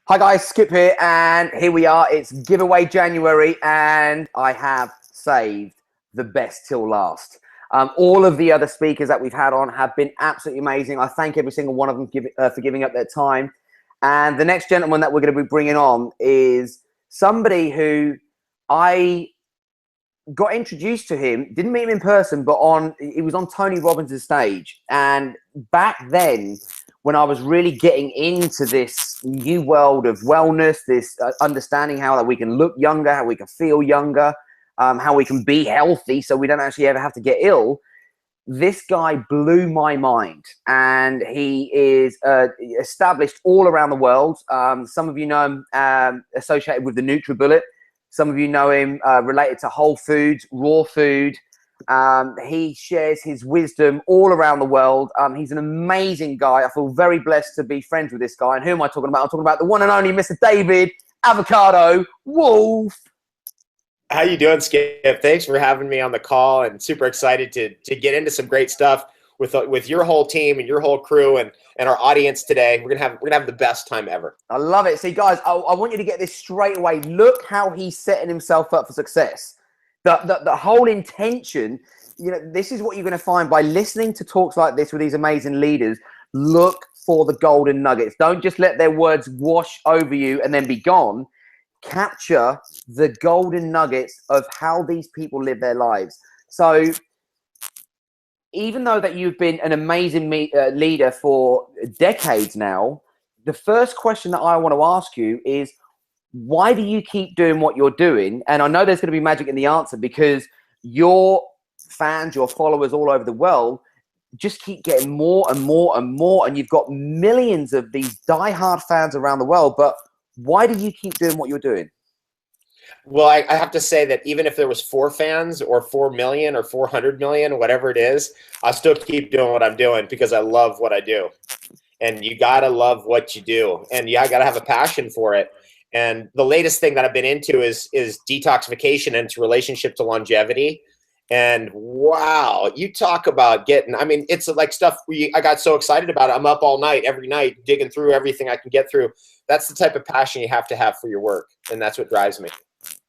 Hi guys, Skip here, and here we are. It's giveaway January, and I have saved the best till last. All of the other speakers that we've had on have been absolutely amazing. I thank every single one of them for giving up their time. And the next gentleman that we're going to be bringing on is somebody who I got introduced to him, didn't meet him in person, but he was on Tony Robbins' stage. And back then, when I was really getting into this new world of wellness, this understanding how that we can look younger, how we can feel younger, how we can be healthy so we don't actually ever have to get ill, this guy blew my mind. And he is established all around the world. Some of you know him associated with the Nutri-Bullet. Some of you know him related to whole foods, raw food. He shares his wisdom all around the world. He's an amazing guy. I feel very blessed to be friends with this guy. And who am I talking about? I'm talking about the one and only Mr. David Avocado Wolfe. How you doing, Skip? Thanks for having me on the call, and super excited to get into some great stuff with your whole team and your whole crew and our audience today. We're gonna have the best time ever. I love it. See, guys, I want you to get this straight away. Look how he's setting himself up for success. The whole intention, you know, this is what you're going to find by listening to talks like this with these amazing leaders. Look for the golden nuggets. Don't just let their words wash over you and then be gone. Capture the golden nuggets of how these people live their lives. So even though that you've been an amazing leader for decades now, the first question that I want to ask you is, why do you keep doing what you're doing? And I know there's going to be magic in the answer, because your fans, your followers all over the world just keep getting more and more and more. And you've got millions of these diehard fans around the world. But why do you keep doing what you're doing? Well, I have to say that even if there was 4 fans or 4 million or 400 million, whatever it is, I still keep doing what I'm doing because I love what I do. And you got to love what you do. And you got to have a passion for it. And the latest thing that I've been into is detoxification and its relationship to longevity. And wow, you talk about getting, I mean, it's like stuff I got so excited about it. I'm up all night, every night, digging through everything I can get through. That's the type of passion you have to have for your work. And that's what drives me.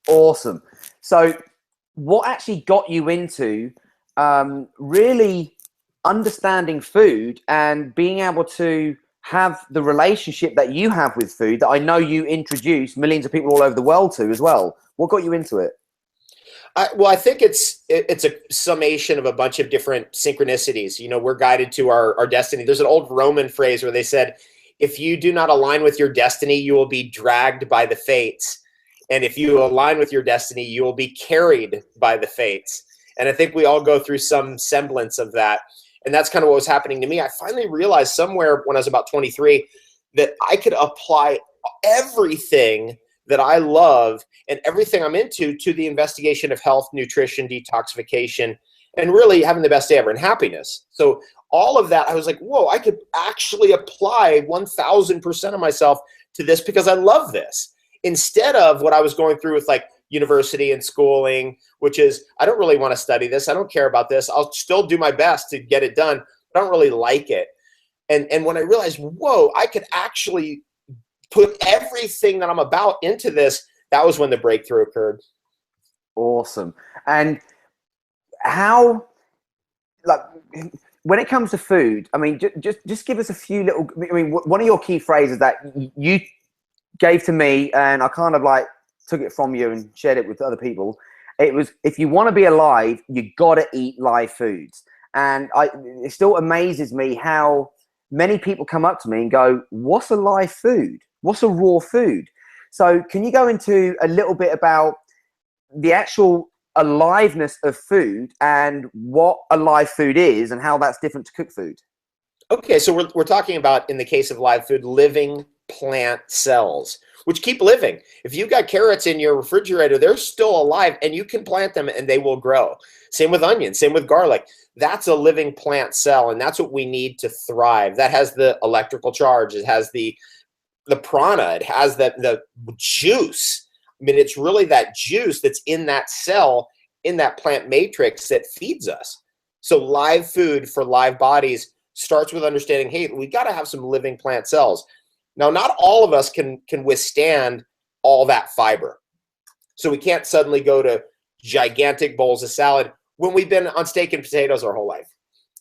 Awesome. So what actually got you into really understanding food and being able to have the relationship that you have with food that I know you introduce millions of people all over the world to as well? What got you into it? Well, I think it's a summation of a bunch of different synchronicities. You know, we're guided to our destiny. There's an old Roman phrase where they said, if you do not align with your destiny, you will be dragged by the fates. And if you align with your destiny, you will be carried by the fates. And I think we all go through some semblance of that. And that's kind of what was happening to me. I finally realized somewhere when I was about 23 that I could apply everything that I love and everything I'm into to the investigation of health, nutrition, detoxification, and really having the best day ever and happiness. So all of that, I was like, whoa, I could actually apply 1000% of myself to this because I love this. Instead of what I was going through with like university and schooling, which is, I don't really want to study this. I don't care about this. I'll still do my best to get it done, but I don't really like it. And when I realized, whoa, I could actually put everything that I'm about into this, that was when the breakthrough occurred. Awesome. And how, like, when it comes to food, I mean, just give us a few little, I mean, one of your key phrases that you gave to me, and I kind of like took it from you and shared it with other people. It was, if you want to be alive, you got to eat live foods. And it still amazes me how many people come up to me and go, what's a live food? What's a raw food? So can you go into a little bit about the actual aliveness of food and what a live food is and how that's different to cooked food? Okay, so we're talking about, in the case of live food, living plant cells, which keep living. If you've got carrots in your refrigerator, they're still alive and you can plant them and they will grow. Same with onions, same with garlic. That's a living plant cell, and that's what we need to thrive. That has the electrical charge. It has the prana. It has the juice. I mean, it's really that juice that's in that cell, in that plant matrix that feeds us. So live food for live bodies starts with understanding, hey, we got to have some living plant cells. Now, not all of us can withstand all that fiber. So we can't suddenly go to gigantic bowls of salad when we've been on steak and potatoes our whole life.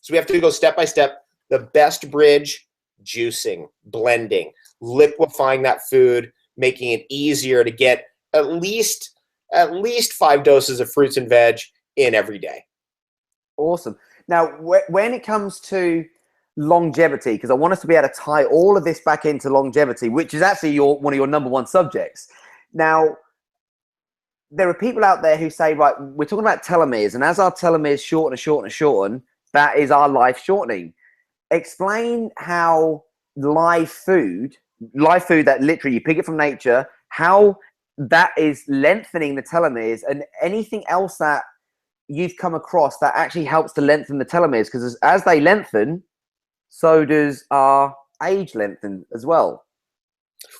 So we have to go step by step. The best bridge, juicing, blending, liquefying that food, making it easier to get at least 5 doses of fruits and veg in every day. Awesome. Now, when it comes to longevity, because I want us to be able to tie all of this back into longevity, which is actually one of your number one subjects. Now, there are people out there who say, right, we're talking about telomeres, and as our telomeres shorten and shorten and shorten, that is our life shortening. Explain how live food that literally you pick it from nature, how that is lengthening the telomeres, and anything else that you've come across that actually helps to lengthen the telomeres, because as they lengthen, so does our age lengthen as well.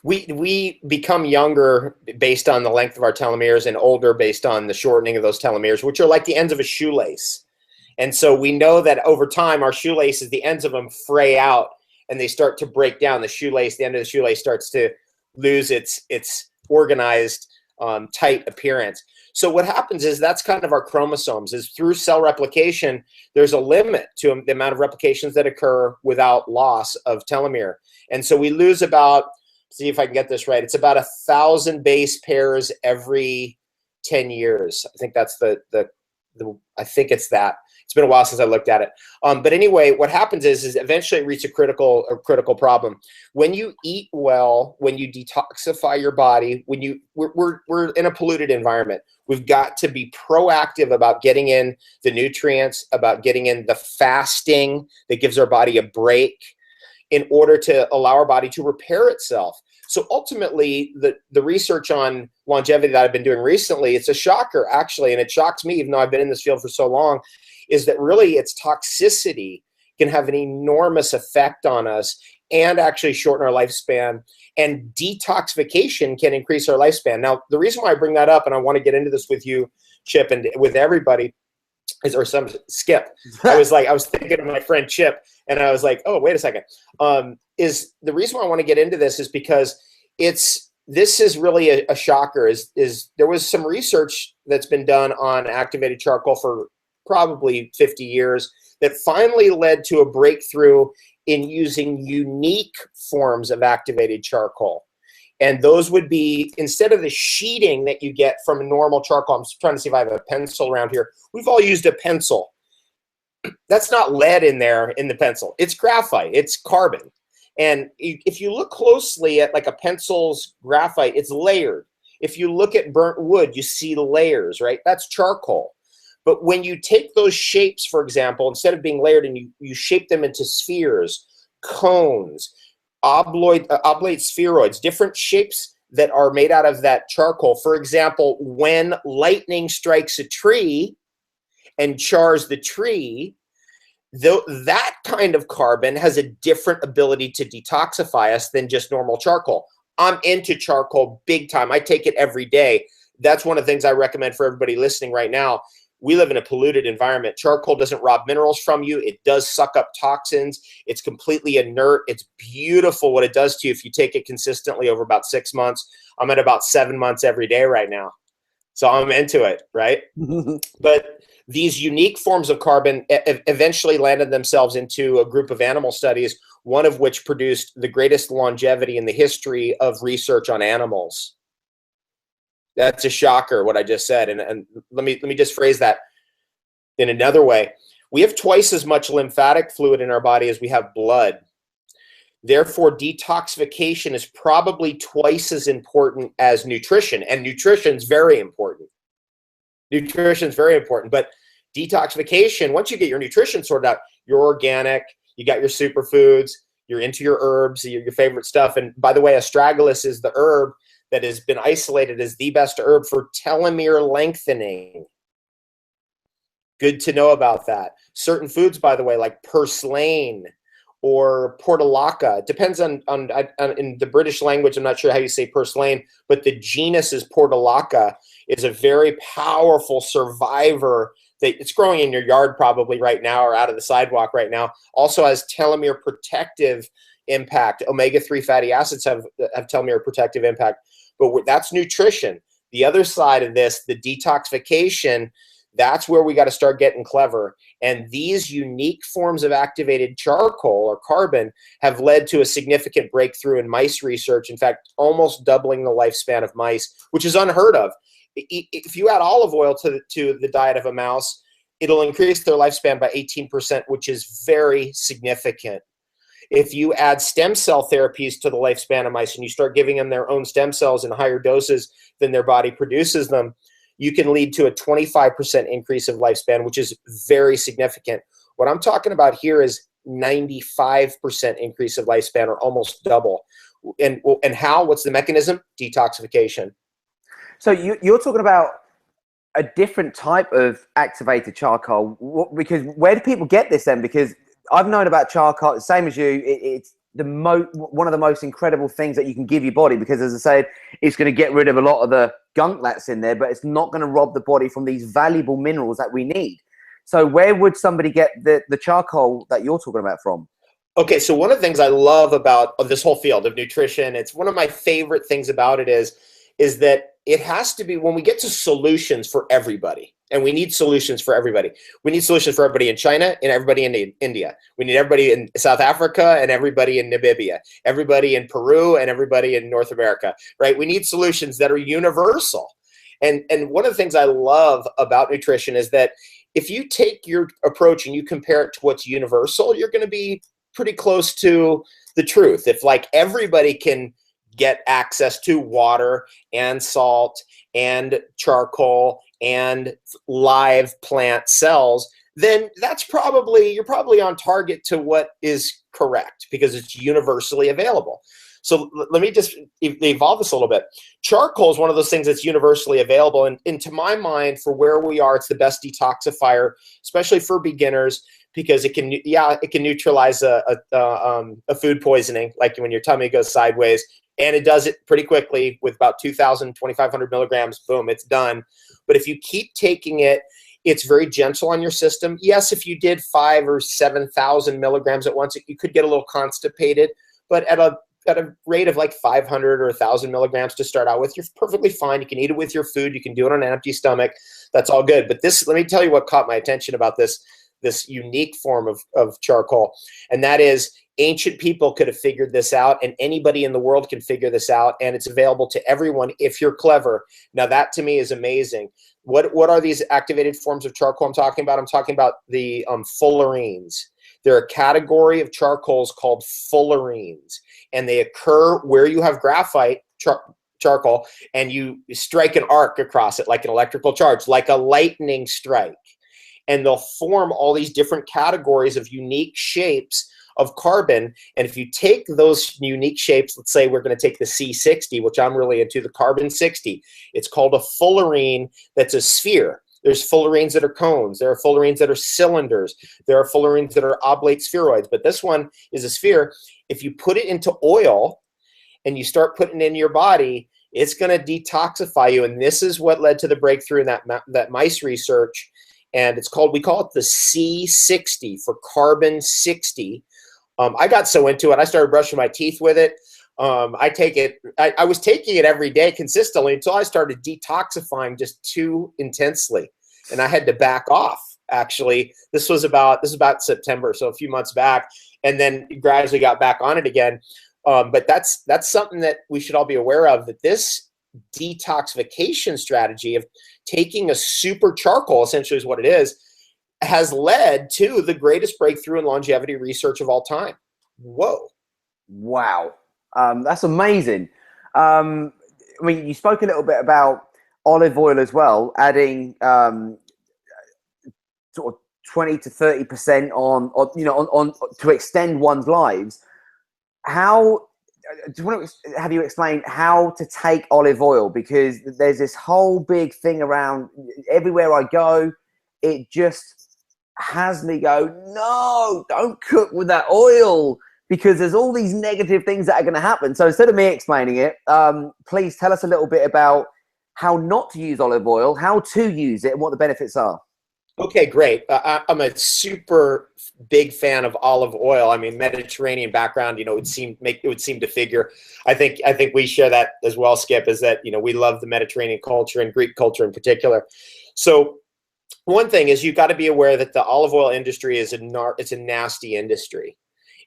We become younger based on the length of our telomeres and older based on the shortening of those telomeres, which are like the ends of a shoelace. And so we know that over time, our shoelaces, the ends of them fray out and they start to break down. The shoelace, the end of the shoelace starts to lose its organized, tight appearance. So what happens is that's kind of our chromosomes, is through cell replication, there's a limit to the amount of replications that occur without loss of telomere. And so we lose about, see if I can get this right, it's about 1,000 base pairs every 10 years. I think that's I think it's that. It's been a while since I looked at it. But anyway, what happens is eventually it reaches a critical problem. When you eat well, when you detoxify your body, we're in a polluted environment. We've got to be proactive about getting in the nutrients, about getting in the fasting that gives our body a break in order to allow our body to repair itself. So ultimately, the research on longevity that I've been doing recently, it's a shocker, actually, and it shocks me, even though I've been in this field for so long, is that really its toxicity can have an enormous effect on us and actually shorten our lifespan. And detoxification can increase our lifespan. Now, the reason why I bring that up, and I want to get into this with you, Chip, and with everybody, Skip. I was thinking of my friend Chip, and I was like, oh, wait a second. Is the reason why I want to get into this is because this is really a shocker. Is there was some research that's been done on activated charcoal for probably 50 years that finally led to a breakthrough in using unique forms of activated charcoal. And those would be, instead of the sheeting that you get from a normal charcoal, I'm trying to see if I have a pencil around here. We've all used a pencil. That's not lead in there in the pencil. It's graphite. It's carbon. And if you look closely at like a pencil's graphite, it's layered. If you look at burnt wood, you see layers, right? That's charcoal. But when you take those shapes, for example, instead of being layered and you shape them into spheres, cones, oblate spheroids, different shapes that are made out of that charcoal. For example, when lightning strikes a tree and chars the tree, that kind of carbon has a different ability to detoxify us than just normal charcoal. I'm into charcoal big time. I take it every day. That's one of the things I recommend for everybody listening right now. We live in a polluted environment. Charcoal doesn't rob minerals from you. It does suck up toxins. It's completely inert. It's beautiful what it does to you if you take it consistently over about 6 months. I'm at about 7 months every day right now. So I'm into it, right? But these unique forms of carbon eventually landed themselves into a group of animal studies, one of which produced the greatest longevity in the history of research on animals. That's a shocker, what I just said. And let me just phrase that in another way. We have twice as much lymphatic fluid in our body as we have blood. Therefore, detoxification is probably twice as important as nutrition. And nutrition is very important. Nutrition is very important. But detoxification, once you get your nutrition sorted out, you're organic, you got your superfoods, you're into your herbs, your favorite stuff. And by the way, astragalus is the herb that has been isolated as the best herb for telomere lengthening. Good to know about that. Certain foods, by the way, like purslane or portulaca, it depends on in the British language, I'm not sure how you say purslane, but the genus is portulaca, is a very powerful survivor that it's growing in your yard probably right now or out of the sidewalk right now. Also has telomere protective impact. Omega-3 fatty acids have telomere protective impact, but that's nutrition. The other side of this, the detoxification, that's where we got to start getting clever. And these unique forms of activated charcoal or carbon have led to a significant breakthrough in mice research. In fact, almost doubling the lifespan of mice, which is unheard of. If you add olive oil to the diet of a mouse, it'll increase their lifespan by 18%, which is very significant. If you add stem cell therapies to the lifespan of mice and you start giving them their own stem cells in higher doses than their body produces them, you can lead to a 25% increase of lifespan, which is very significant. What I'm talking about here is 95% increase of lifespan, or almost double. And how? What's the mechanism? Detoxification. So you're talking about a different type of activated charcoal, because where do people get this then? Because I've known about charcoal, the same as you. It's one of the most incredible things that you can give your body, because, as I said, it's going to get rid of a lot of the gunk that's in there, but it's not going to rob the body from these valuable minerals that we need. So where would somebody get the charcoal that you're talking about from? Okay, so one of the things I love about this whole field of nutrition, it's one of my favorite things about it is that it has to be, when we get to solutions for everybody, and we need solutions for everybody. We need solutions for everybody in China and everybody in India. We need everybody in South Africa and everybody in Namibia, everybody in Peru and everybody in North America, right? We need solutions that are universal. And one of the things I love about nutrition is that if you take your approach and you compare it to what's universal, you're going to be pretty close to the truth. If like everybody can get access to water and salt and charcoal and live plant cells, then you're probably on target to what is correct, because it's universally available. So let me just evolve this a little bit. Charcoal is one of those things that's universally available. And to my mind, for where we are, it's the best detoxifier, especially for beginners, because it can neutralize a food poisoning, like when your tummy goes sideways. And it does it pretty quickly with about 2,000, 2,500 milligrams. Boom, it's done. But if you keep taking it, it's very gentle on your system. Yes, if you did 5,000 or 7,000 milligrams at once, you could get a little constipated. But at a rate of like 500 or 1,000 milligrams to start out with, you're perfectly fine. You can eat it with your food. You can do it on an empty stomach. That's all good. But let me tell you what caught my attention about this unique form of charcoal, and that is, ancient people could have figured this out, and anybody in the world can figure this out, and it's available to everyone if you're clever. Now that to me is amazing. What are these activated forms of charcoal I'm talking about? I'm talking about the fullerenes. They're a category of charcoals called fullerenes, and they occur where you have graphite charcoal, and you strike an arc across it like an electrical charge, like a lightning strike. And they'll form all these different categories of unique shapes of carbon. And if you take those unique shapes, let's say we're going to take the C60, which I'm really into, the carbon 60. It's called a fullerene that's a sphere. There's fullerenes that are cones. There are fullerenes that are cylinders. There are fullerenes that are oblate spheroids. But this one is a sphere. If you put it into oil and you start putting it in your body, it's going to detoxify you. And this is what led to the breakthrough in that mice research. And we call it the C60 for carbon 60. I got so into it, I started brushing my teeth with it. I was taking it every day consistently until I started detoxifying just too intensely, and I had to back off. Actually, this was about September, so a few months back, and then gradually got back on it again. But that's something that we should all be aware of, that this detoxification strategy of taking a super charcoal, essentially is what it is, has led to the greatest breakthrough in longevity research of all time. Whoa. Wow. That's amazing. I mean, you spoke a little bit about olive oil as well, adding sort of 20 to 30% on to extend one's lives. How do you want to have you explain how to take olive oil? Because there's this whole big thing around everywhere I go. It just has me go, no, don't cook with that oil, because there's all these negative things that are going to happen. So instead of me explaining it, please tell us a little bit about how not to use olive oil, how to use it, and what the benefits are. Okay, great. I'm a super big fan of olive oil. I mean, Mediterranean background, it would seem to figure. I think we share that as well, Skip, is that, we love the Mediterranean culture and Greek culture in particular. So one thing is, you've got to be aware that the olive oil industry it's a nasty industry.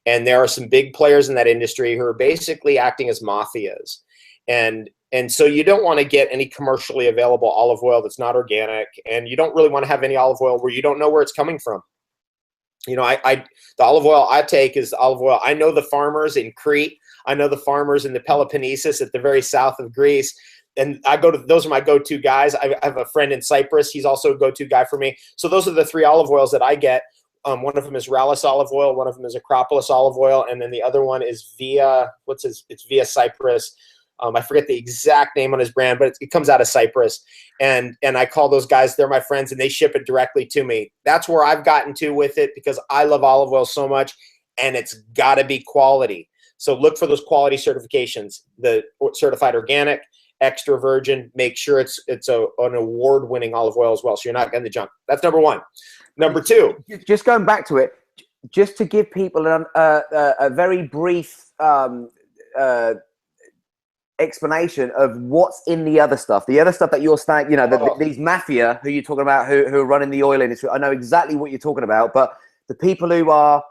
And there are some big players in that industry who are basically acting as mafias. And so you don't want to get any commercially available olive oil that's not organic, and you don't really want to have any olive oil where you don't know where it's coming from. The olive oil I take is olive oil. I know the farmers in Crete. I know the farmers in the Peloponnesus at the very south of Greece. And those are my go-to guys. I have a friend in Cyprus. He's also a go-to guy for me. So those are the three olive oils that I get. One of them is Rallis olive oil. One of them is Acropolis olive oil. And then the other one is it's Via Cyprus. I forget the exact name on his brand, but it comes out of Cyprus. And I call those guys, they're my friends, and they ship it directly to me. That's where I've gotten to with it, because I love olive oil so much, and it's got to be quality. So look for those quality certifications, the certified organic, extra virgin. Make sure it's an award-winning olive oil as well, so you're not getting the junk. That's number one. Number two. Just going back to it, just to give people a very brief explanation of what's in the other stuff. The other stuff that you're saying, these mafia who you're talking about, who are running the oil industry. I know exactly what you're talking about, but the people who are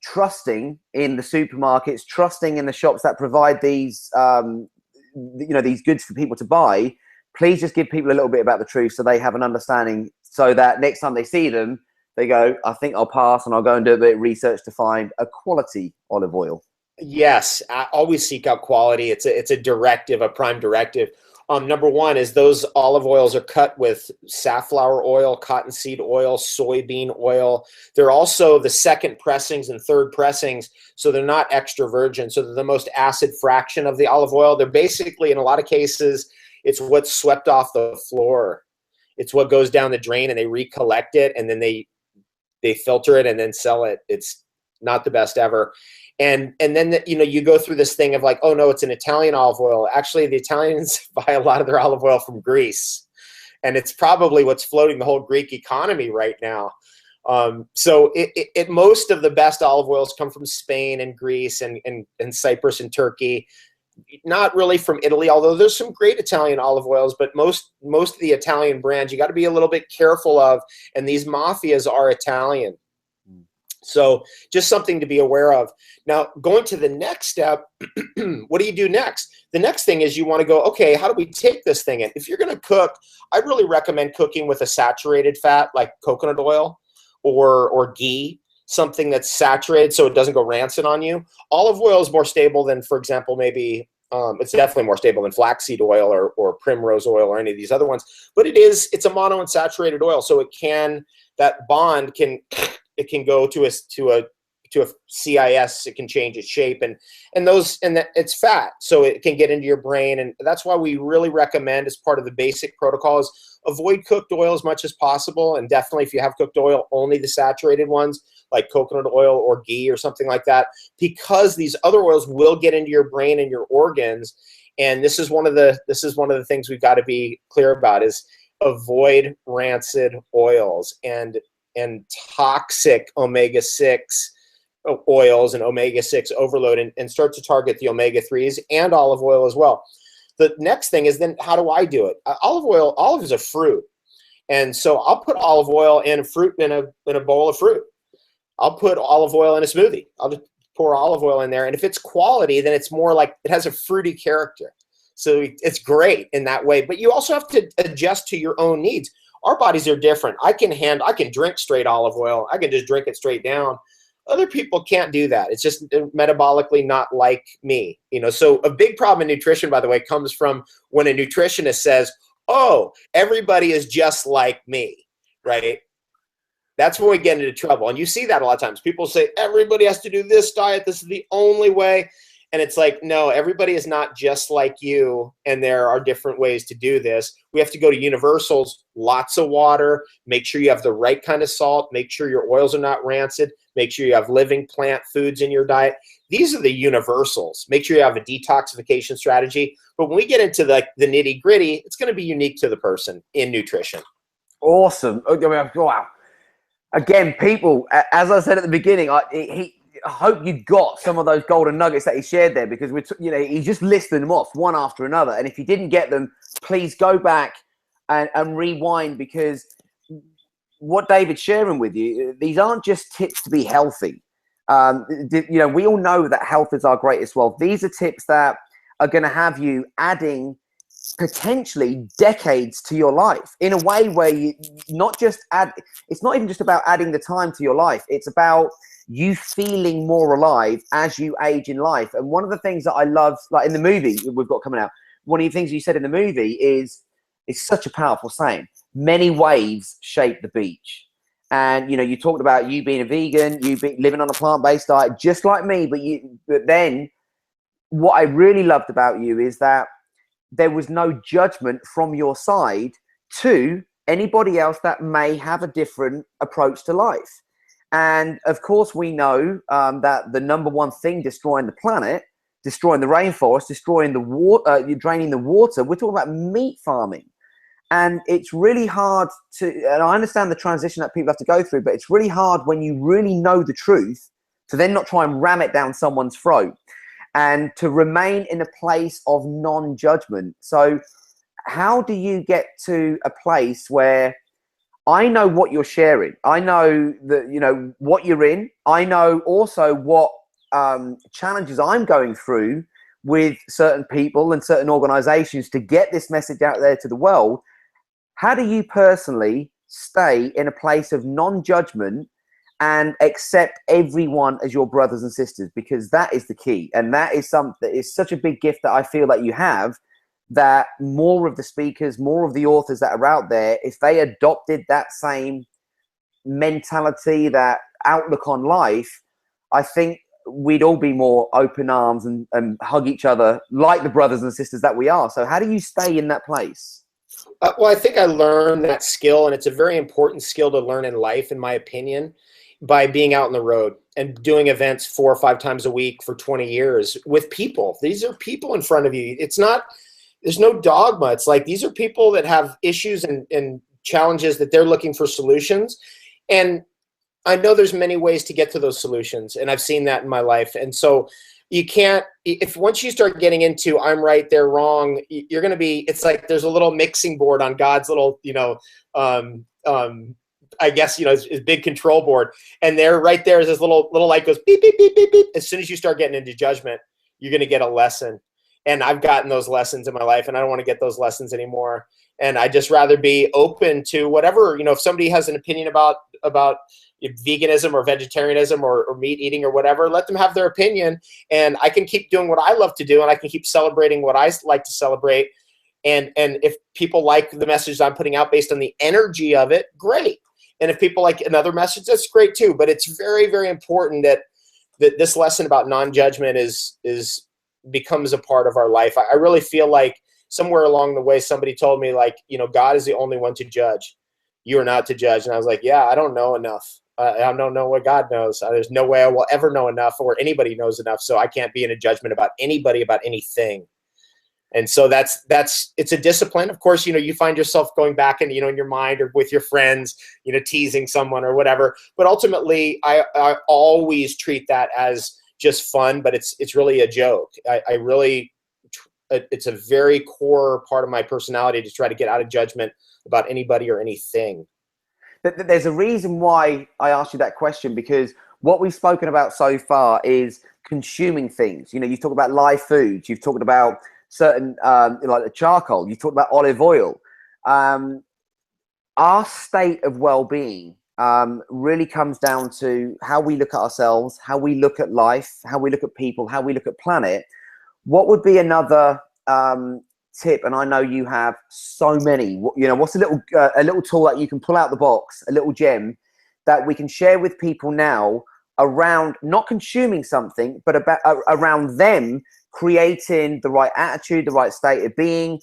trusting in the supermarkets, trusting in the shops that provide these, these goods for people to buy, please just give people a little bit about the truth so they have an understanding, so that next time they see them, they go, I think I'll pass, and I'll go and do a bit of research to find a quality olive oil. Yes, I always seek out quality. It's a directive, a prime directive. Number one is those olive oils are cut with safflower oil, cottonseed oil, soybean oil. They're also the second pressings and third pressings, so they're not extra virgin. So they're the most acid fraction of the olive oil. They're basically, in a lot of cases, it's what's swept off the floor. It's what goes down the drain, and they recollect it, and then they filter it and then sell it. It's not the best ever. And then you go through this thing of like, oh no, it's an Italian olive oil. Actually, the Italians buy a lot of their olive oil from Greece, and it's probably what's floating the whole Greek economy right now. So most of the best olive oils come from Spain and Greece and Cyprus and Turkey. Not really from Italy, although there's some great Italian olive oils, but most of the Italian brands you got to be a little bit careful of, and these mafias are Italian. So just something to be aware of. Now, going to the next step, what do you do next? The next thing is you want to go, okay, how do we take this thing in? If you're going to cook, I really recommend cooking with a saturated fat like coconut oil or ghee, something that's saturated so it doesn't go rancid on you. Olive oil is more stable than, for example, maybe it's definitely more stable than flaxseed oil or primrose oil or any of these other ones. But it's a monounsaturated oil, so that bond can go to a CIS. It can change its shape, and it's fat, so it can get into your brain. And that's why we really recommend, as part of the basic protocols, avoid cooked oil as much as possible. And definitely, if you have cooked oil, only the saturated ones like coconut oil or ghee or something like that, because these other oils will get into your brain and your organs. And this is one of the things we've got to be clear about, is avoid rancid oils and toxic omega-6 oils and omega-6 overload, and start to target the omega-3s and olive oil as well. The next thing is, then how do I do it? Olive is a fruit. And so I'll put olive oil in a bowl of fruit. I'll put olive oil in a smoothie. I'll just pour olive oil in there. And if it's quality, then it's more like it has a fruity character. So it's great in that way. But you also have to adjust to your own needs. Our bodies are different. I can drink straight olive oil. I can just drink it straight down. Other people can't do that. It's just metabolically not like me. So a big problem in nutrition, by the way, comes from when a nutritionist says, oh, everybody is just like me, right? That's when we get into trouble. And you see that a lot of times. People say, everybody has to do this diet. This is the only way. And it's like, no, everybody is not just like you, and there are different ways to do this. We have to go to universals, lots of water, make sure you have the right kind of salt, make sure your oils are not rancid, make sure you have living plant foods in your diet. These are the universals. Make sure you have a detoxification strategy. But when we get into the nitty-gritty, it's going to be unique to the person in nutrition. Awesome. I mean, wow. Again, people, as I said at the beginning, I hope you got some of those golden nuggets that he shared there, because he just listed them off one after another. And if you didn't get them, please go back and rewind, because what David's sharing with you, these aren't just tips to be healthy. We all know that health is our greatest wealth. These are tips that are going to have you adding potentially decades to your life in a way where you not just add, it's not even just about adding the time to your life, it's about you feeling more alive as you age in life. And one of the things that I love, like in the movie we've got coming out, one of the things you said in the movie is, it's such a powerful saying: many waves shape the beach. And you talked about you being a vegan, living on a plant-based diet just like me, but then what I really loved about you is that there was no judgment from your side to anybody else that may have a different approach to life. And of course, we know that the number one thing destroying the planet, destroying the rainforest, destroying the water, draining the water, we're talking about meat farming. And it's really hard and I understand the transition that people have to go through, but it's really hard when you really know the truth to then not try and ram it down someone's throat, and to remain in a place of non-judgment. So how do you get to a place where I know what you're sharing, I know that, what you're in, I know also what challenges I'm going through with certain people and certain organizations to get this message out there to the world. How do you personally stay in a place of non-judgment and accept everyone as your brothers and sisters? Because that is the key. And that is such a big gift that I feel that you have, that more of the speakers, more of the authors that are out there, if they adopted that same mentality, that outlook on life, I think we'd all be more open arms and hug each other like the brothers and sisters that we are. So how do you stay in that place? Well, I think I learned that skill, and it's a very important skill to learn in life, in my opinion, by being out on the road and doing events 4 or 5 times a week for 20 years with people. These are people in front of you. There's no dogma. It's like, these are people that have issues and challenges that they're looking for solutions. And I know there's many ways to get to those solutions, and I've seen that in my life. And so you can't, if once you start getting into I'm right, they're wrong, you're going to be, it's like there's a little mixing board on God's little, I guess, his big control board. And there, right there is this little light goes beep, beep, beep, beep, beep. As soon as you start getting into judgment, you're going to get a lesson. And I've gotten those lessons in my life, and I don't want to get those lessons anymore. And I just rather be open to whatever, if somebody has an opinion about veganism or vegetarianism or meat eating or whatever, let them have their opinion. And I can keep doing what I love to do, and I can keep celebrating what I like to celebrate. And if people like the message I'm putting out based on the energy of it, great. And if people like another message, that's great too. But it's very, very important that this lesson about non-judgment becomes a part of our life. I really feel like somewhere along the way, somebody told me, like, God is the only one to judge. You are not to judge. And I was like, yeah, I don't know enough. I don't know what God knows. There's no way I will ever know enough, or anybody knows enough. So I can't be in a judgment about anybody, about anything. And so it's a discipline. Of course, you find yourself going back and, in your mind or with your friends, teasing someone or whatever. But ultimately, I always treat that as just fun, but it's really a joke. It's a very core part of my personality to try to get out of judgment about anybody or anything. There's a reason why I asked you that question, because what we've spoken about so far is consuming things. You've talked about live foods. You've talked about certain, like the charcoal. You've talked about olive oil. Our state of well-being really comes down to how we look at ourselves, how we look at life, how we look at people, how we look at planet. What would be another tip? And I know you have so many. What's a little tool that you can pull out the box, a little gem that we can share with people now around not consuming something, but around them creating the right attitude, the right state of being,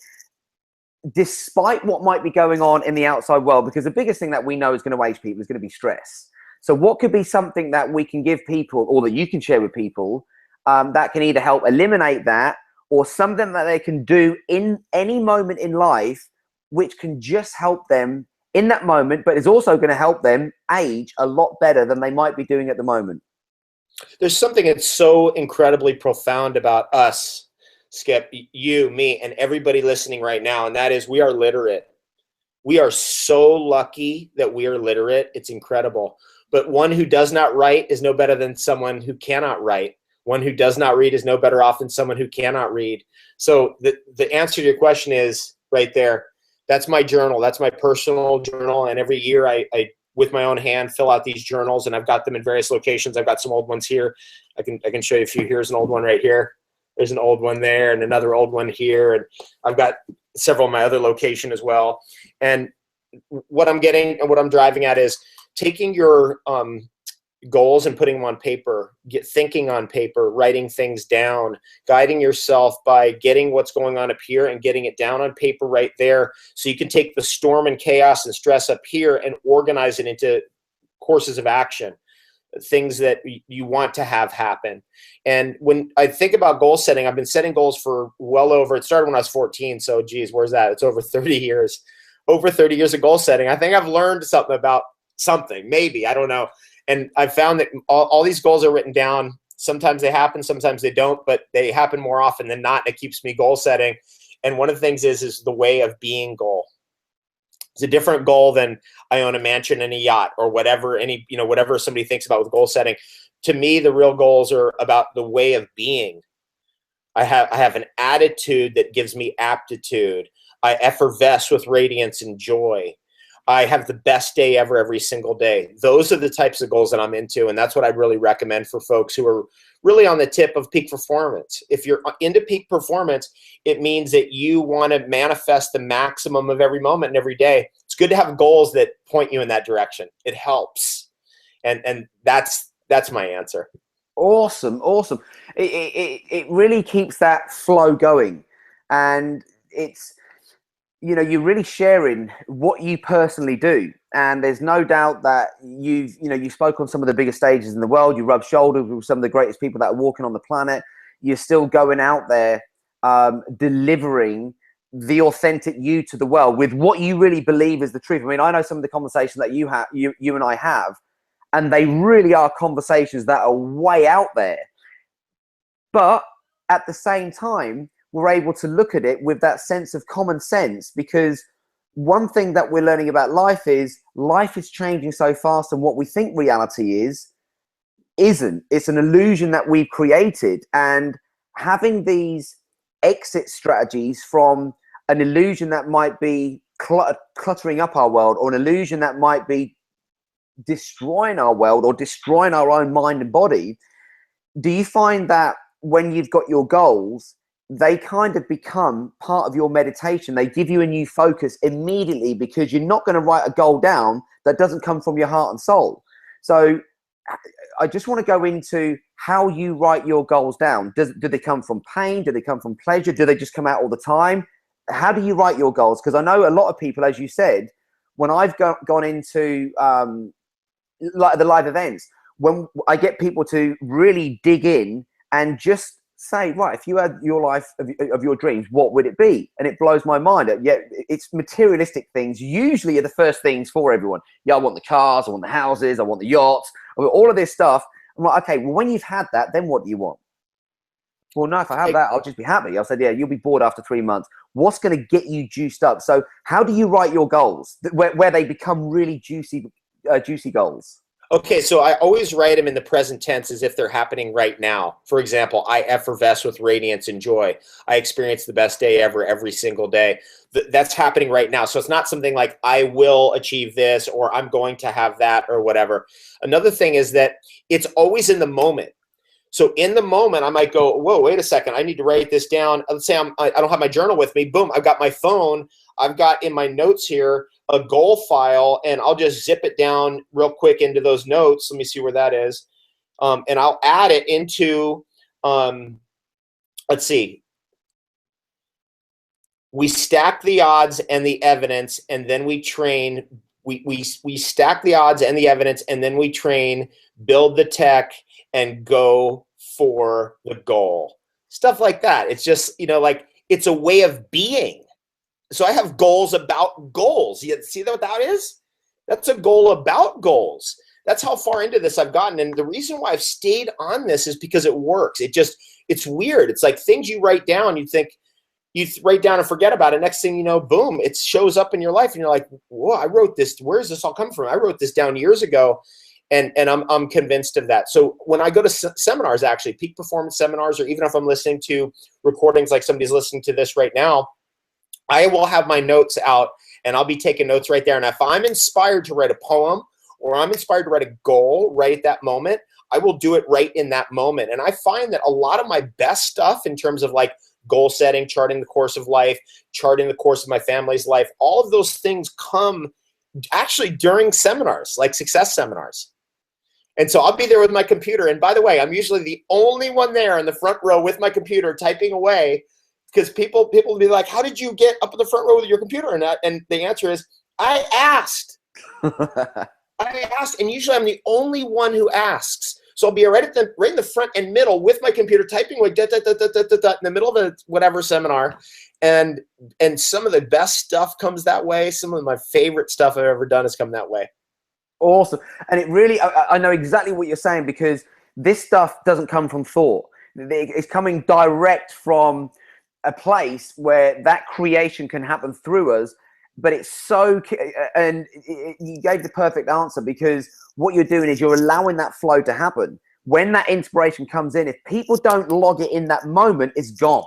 despite what might be going on in the outside world? Because the biggest thing that we know is going to age people is going to be stress. So what could be something that we can give people, or that you can share with people, that can either help eliminate that, or something that they can do in any moment in life, which can just help them in that moment, but it's also going to help them age a lot better than they might be doing at the moment. There's something that's so incredibly profound about us, Skip, you, me, and everybody listening right now, and that is we are literate. We are so lucky that we are literate. It's incredible. But one who does not write is no better than someone who cannot write. One who does not read is no better off than someone who cannot read. So the answer to your question is right there. That's my journal. That's my personal journal. And every year I with my own hand, fill out these journals, and I've got them in various locations. I've got some old ones here. I can show you a few. Here's an old one right here. There's an old one there and another old one here. And I've got several in my other location as well. And what I'm getting and what I'm driving at is taking your goals and putting them on paper, thinking on paper, writing things down, guiding yourself by getting what's going on up here and getting it down on paper right there, so you can take the storm and chaos and stress up here and organize it into courses of action, things that you want to have happen. And when I think about goal setting, I've been setting goals for well over, it started when I was 14, so geez, where's that? It's over 30 years. Over 30 years of goal setting. I think I've learned something about something, maybe, I don't know. And I found that all these goals are written down. Sometimes they happen, sometimes they don't, but they happen more often than not. And it keeps me goal setting. And one of the things is the way of being goal. It's a different goal than I own a mansion and a yacht or whatever, whatever somebody thinks about with goal setting. To me, the real goals are about the way of being. I have an attitude that gives me aptitude. I effervesce with radiance and joy. I have the best day ever every single day. Those are the types of goals that I'm into, and that's what I'd really recommend for folks who are really on the tip of peak performance. If you're into peak performance, it means that you want to manifest the maximum of every moment and every day. It's good to have goals that point you in that direction. It helps, and that's my answer. Awesome. It really keeps that flow going, and it's, you're really sharing what you personally do. And there's no doubt that you spoke on some of the biggest stages in the world. You rub shoulders with some of the greatest people that are walking on the planet. You're still going out there, delivering the authentic you to the world with what you really believe is the truth. I mean, I know some of the conversations that you and I have, and they really are conversations that are way out there. But at the same time, we're able to look at it with that sense of common sense, because one thing that we're learning about life is changing so fast, and what we think reality isn't. It's an illusion that we've created, and having these exit strategies from an illusion that might be cluttering up our world, or an illusion that might be destroying our world or destroying our own mind and body. Do you find that when you've got your goals, they kind of become part of your meditation? They give you a new focus immediately, because you're not going to write a goal down that doesn't come from your heart and soul. So I just want to go into how you write your goals down. Do they come from pain? Do they come from pleasure? Do they just come out all the time? How do you write your goals? Because I know a lot of people, as you said, when I've gone into like the live events, when I get people to really dig in and just say, right, if you had your life of your dreams, what would it be? And it blows my mind. Yet it's materialistic things usually are the first things for everyone. Yeah, I want the cars, I want the houses, I want the yachts, I want all of this stuff. I'm like, okay, well, when you've had that, then what do you want? Well, no, if I have that, I'll just be happy. I said, yeah, you'll be bored after 3 months. What's going to get you juiced up? So how do you write your goals where they become really juicy goals? Okay, so I always write them in the present tense as if they're happening right now. For example, I effervesce with radiance and joy. I experience the best day ever every single day. That's happening right now. So it's not something like I will achieve this or I'm going to have that or whatever. Another thing is that it's always in the moment. So in the moment, I might go, whoa, wait a second, I need to write this down. Let's say I don't have my journal with me. Boom, I've got my phone. I've got in my notes here a goal file, and I'll just zip it down real quick into those notes. Let me see where that is. And I'll add it into, let's see. We stack the odds and the evidence, and then we train. We stack the odds and the evidence, and then we train, build the tech, and go for the goal. Stuff like that. It's just, like, it's a way of being. So I have goals about goals. You see what that is? That's a goal about goals. That's how far into this I've gotten. And the reason why I've stayed on this is because it works. It's weird. It's like things you write down, you write down and forget about it. Next thing you know, boom, it shows up in your life. And you're like, whoa, I wrote this. Where does this all come from? I wrote this down years ago. And I'm convinced of that. So when I go to seminars, actually, peak performance seminars, or even if I'm listening to recordings like somebody's listening to this right now, I will have my notes out and I'll be taking notes right there. And if I'm inspired to write a poem or I'm inspired to write a goal right at that moment, I will do it right in that moment. And I find that a lot of my best stuff in terms of like goal setting, charting the course of life, charting the course of my family's life, all of those things come actually during seminars, like success seminars. And so I'll be there with my computer. And by the way, I'm usually the only one there in the front row with my computer typing away, because people will be like, how did you get up in the front row with your computer? And the answer is, I asked. I asked, and usually I'm the only one who asks. So I'll be right in the front and middle with my computer typing away, in the middle of a whatever seminar. And some of the best stuff comes that way. Some of my favorite stuff I've ever done has come that way. Awesome. And it really, I know exactly what you're saying, because this stuff doesn't come from thought. It's coming direct from a place where that creation can happen through us. But it's so, and you gave the perfect answer, because what you're doing is you're allowing that flow to happen. When that inspiration comes in, if people don't log it in that moment, it's gone.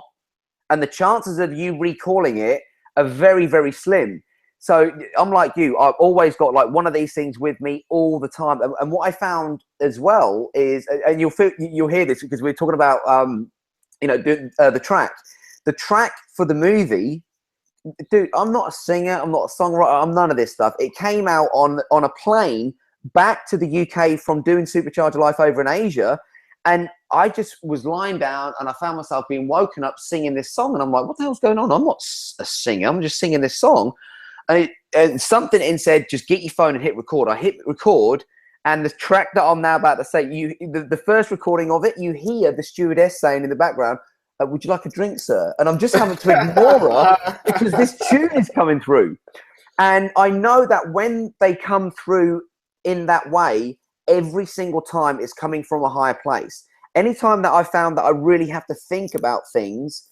And the chances of you recalling it are very, very slim. So I'm like you, I've always got like one of these things with me all the time. And what I found as well is, and you'll hear this because we're talking about, the track for the movie. Dude, I'm not a singer, I'm not a songwriter, I'm none of this stuff. It came out on a plane back to the UK from doing Supercharger Life over in Asia. And I just was lying down and I found myself being woken up singing this song. And I'm like, what the hell's going on? I'm not a singer, I'm just singing this song. And something in said, just get your phone and hit record. I hit record, and the track that I'm now about to say, the first recording of it, you hear the stewardess saying in the background, would you like a drink, sir? And I'm just having to ignore her because this tune is coming through. And I know that when they come through in that way, every single time it's coming from a higher place. Anytime that I found that I really have to think about things,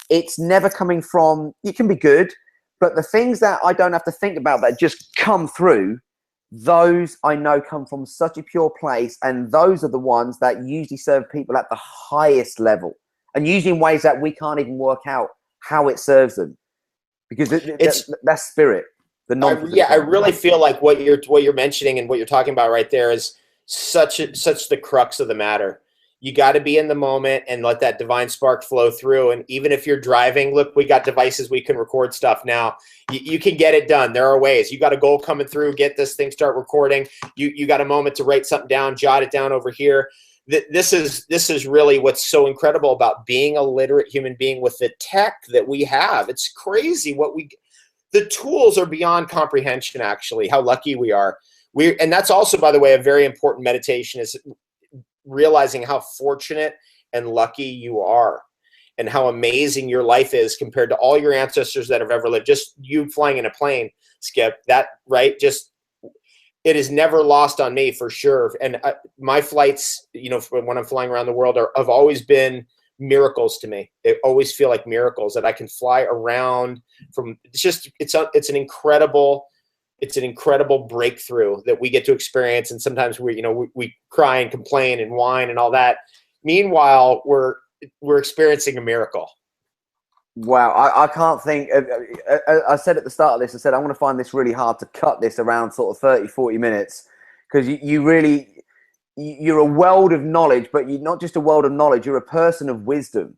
it's never coming from, it can be good, but the things that I don't have to think about that just come through, those I know come from such a pure place. And those are the ones that usually serve people at the highest level. And usually in ways that we can't even work out how it serves them, because that's spirit. I really feel like what you're mentioning and what you're talking about right there is such the crux of the matter. You got to be in the moment and let that divine spark flow through. And even if you're driving, look, we got devices, we can record stuff now. You can get it done. There are ways. You got a goal coming through, get this thing, start recording. You got a moment to write something down, jot it down over here. This is really what's so incredible about being a literate human being with the tech that we have. It's crazy the tools are beyond comprehension, actually, how lucky we are. And that's also, by the way, a very important meditation, is realizing how fortunate and lucky you are and how amazing your life is compared to all your ancestors that have ever lived. Just you flying in a plane, Skip, that, right? Just, it is never lost on me, for sure. And my flights, when I'm flying around the world, have always been miracles to me. They always feel like miracles that I can fly around from. It's an incredible breakthrough that we get to experience. And sometimes we cry and complain and whine and all that. Meanwhile, we're experiencing a miracle. Wow. I can't think. I said at the start of this, I said, I'm going to find this really hard to cut this around sort of 30, 40 minutes, because you're a world of knowledge, but you're not just a world of knowledge, you're a person of wisdom.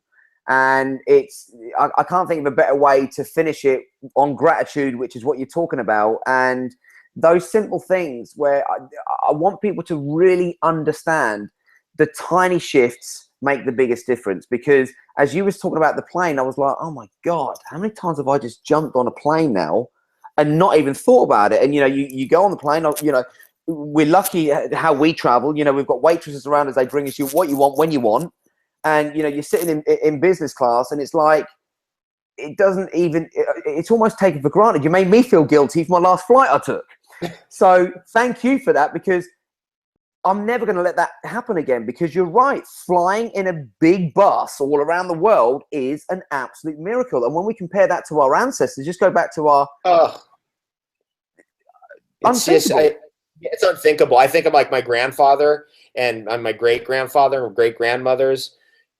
And I can't think of a better way to finish it on gratitude, which is what you're talking about. And those simple things where I want people to really understand the tiny shifts make the biggest difference. Because as you was talking about the plane, I was like, oh my God, how many times have I just jumped on a plane now and not even thought about it? And, you go on the plane, we're lucky how we travel. We've got waitresses around us. They bring us what you want, when you want. And, you're sitting in business class, and it's like, it doesn't even, it's almost taken for granted. You made me feel guilty for my last flight I took. So thank you for that, because I'm never going to let that happen again, because you're right. Flying in a big bus all around the world is an absolute miracle. And when we compare that to our ancestors, just go back to our... it's unthinkable. I think of like my grandfather and my great-grandfather and great-grandmothers.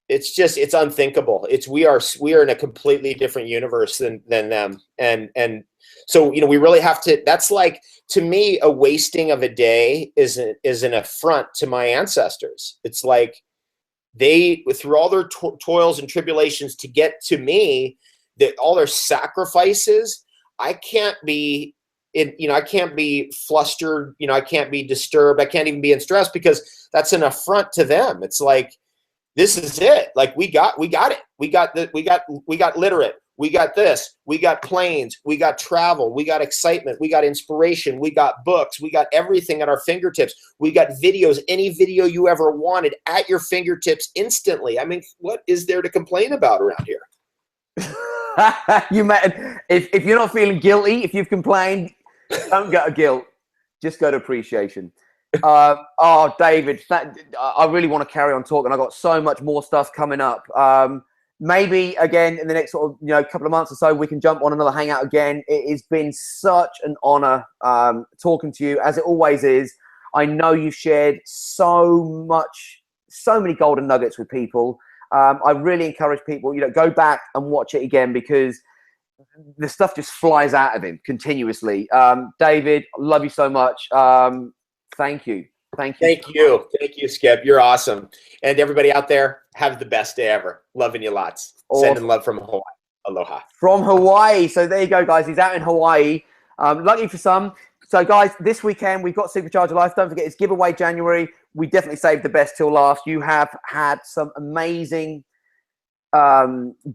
It's unthinkable. We are in a completely different universe than them. And so, we really have to, that's like, to me, a wasting of a day is an affront to my ancestors. It's like they, through all their toils and tribulations to get to me, that all their sacrifices, I can't be I can't be flustered. I can't be disturbed. I can't even be in stress, because that's an affront to them. It's like, this is it. Like, we got it. We got literate. We got this. We got planes. We got travel. We got excitement. We got inspiration. We got books. We got everything at our fingertips. We got videos. Any video you ever wanted at your fingertips instantly. I mean, what is there to complain about around here? If you're not feeling guilty, if you've complained, don't go to guilt. Just go to appreciation. David, I really want to carry on talking. I've got so much more stuff coming up. Maybe again in the next sort of couple of months or so, we can jump on another hangout again. It has been such an honor talking to you, as it always is. I know you've shared so many golden nuggets with people. I really encourage people, go back and watch it again, because the stuff just flies out of him continuously. David, love you so much. Thank you. Thank you, Skip. You're awesome. And everybody out there, have the best day ever. Loving you lots. Awesome. Sending love from Hawaii. Aloha. From Hawaii. So there you go, guys. He's out in Hawaii. Lucky for some. So, guys, this weekend we've got Supercharge Life. Don't forget, it's giveaway January. We definitely saved the best till last. You have had some amazing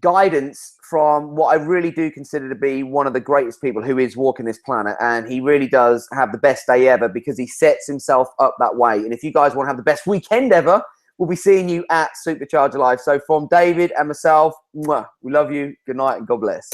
guidance from what I really do consider to be one of the greatest people who is walking this planet, and he really does have the best day ever, because he sets himself up that way. And if you guys want to have the best weekend ever, we'll be seeing you at Supercharge Life. So from David and myself, we love you. Good night and God bless.